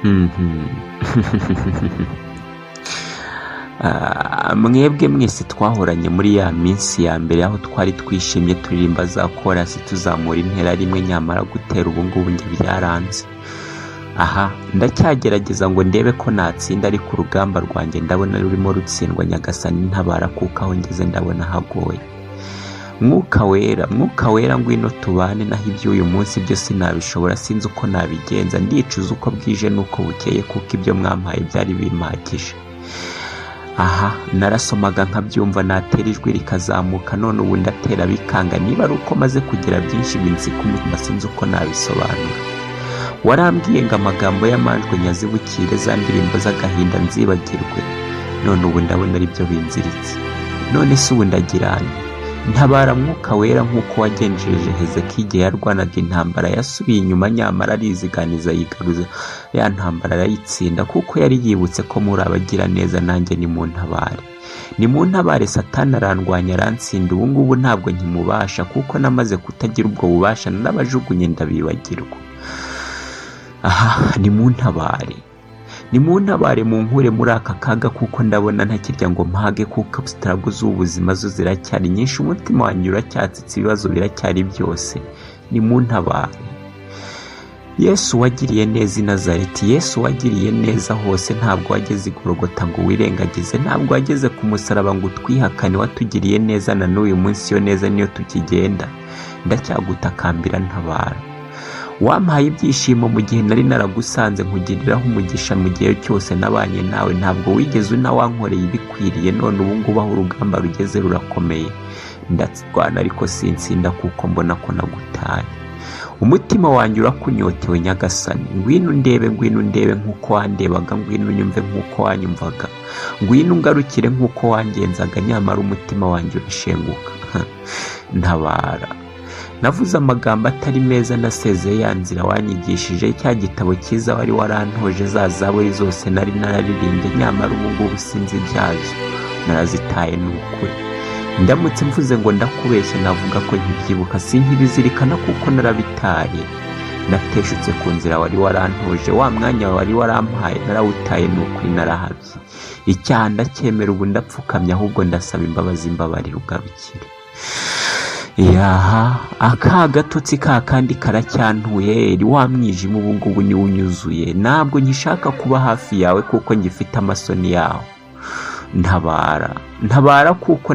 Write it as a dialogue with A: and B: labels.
A: Mhm. Mwebwe mwese twahoranye muri ya minsi ya mbere aho twari twishimye turirimba za korasi tuzamura intera rimwe, nyamara gutera ubu ngubu njye byaranze. Aha ndacyagerageza ngo ndebe ko natsinda, ariko urugamba rwanjye ndabona rurimo rutsindwa. Nyagasani ntabara, kuko aho ngeze ndabona hagoye. Mwuka wera ngwino tubane, naho iby'uyu munsi byo sinabishobora, sinzi uko nabigenza. Ndicuza uko bwije n'uko bukeye, kuko ibyo mwampaye byari bimpagije. Aha narasomaga nkabyumva, natera ijwi rikazamuka, none ubu ndatera bikanga. Niba ari uko maze kugira byinshi binsika umutima, sinzi uko nabisobanura. Warambwiye ngo amagambo y'amanjwe nyazibukire, za ndirimbo z'agahinda nzibagirwe, none ubu ndabona ari byo binziritse. None se ubu ndagirane? Ntabara Mwuka wera, nk'uko wagenjeje Hezekiya igihe yarwanaga intambara. Yasubiye inyuma, nyamara ariziganiza yigaruza ya ntambara arayitsinda, kuko yari yibutse ko muri abagira neza. Nanjye nimuntabare, Satani arandwanya arantsinda. Ubu ngubu ntabwo nkimubasha, kuko namaze kutagira ubwo bubasha, narabajugunye ndabibagirwa. Aha nimuntabare munkure muri aka kaga, kuko ndabona ntakirya ngo mpage, kuko struggle z'ubuzima zo ziracyari nyinshi. Umutima wanjye uracyatsitse, ibibazo biracyari byose. Nimuntabare. Yesu wagiriye neza i Nazareti, Yesu wagiriye neza hose, ntabwo wageze i Golgota ngo wirengagize, ntabwo wageze ku musaraba ngo utwihakane. Watugiriye neza, na n'uyu munsi yo neza niyo tukigenda. Ndacyagutakambira, ntabara. Wampaye ibyishimo mu gihe nari naragusanze, nkugiriraho umugisha mu gihe cyose nabanye nawe. Ntabwo wigeze unawankoreye ibikwiriye, none ubu ngubu aho urugamba rugeze rurakomeye. Ndatwana ariko sinsinda, kuko mbona ko nagutaye. Umutima wanjye urakunyotewe Nyagasani. Ngwino undebe nk'uko wandebaga, ngwino unyumve nk'uko wanyumvaga, ngwino ungarukire nk'uko wangenzaga, nyamara umutima wanjye urashenguka. Ntabara. Navuze amagambo atari meza, nasezeye ya nzira wanyigishije, cya gitabo cyiza wari warantoje, za zaburi zose nari nararirimbye, nyamara ubu ngubu sinzi ibyazo, narazitaye. n'ukuri ndamutse mvuze ngo ndakubeshya, navuga ko nkibyibuka, sinkibizirikana, kuko narabitaye. Nateshutse ku nzira wari warantoje, wa mwanya wari warampaye narawutaye. n'ukuri narahabye. Icyaha ndacyemera, ubu ndapfukamye, ahubwo ndasaba imbabazi, mbabarira ugarukire. Yaha, aka gatotsi ka kandi karacyantuye, wa mwijima ubu ngubu niwo unyuzuye. Ntabwo nkishaka kuba hafi yawe, kuko ngifite amasoni yawe. Ntabara kuko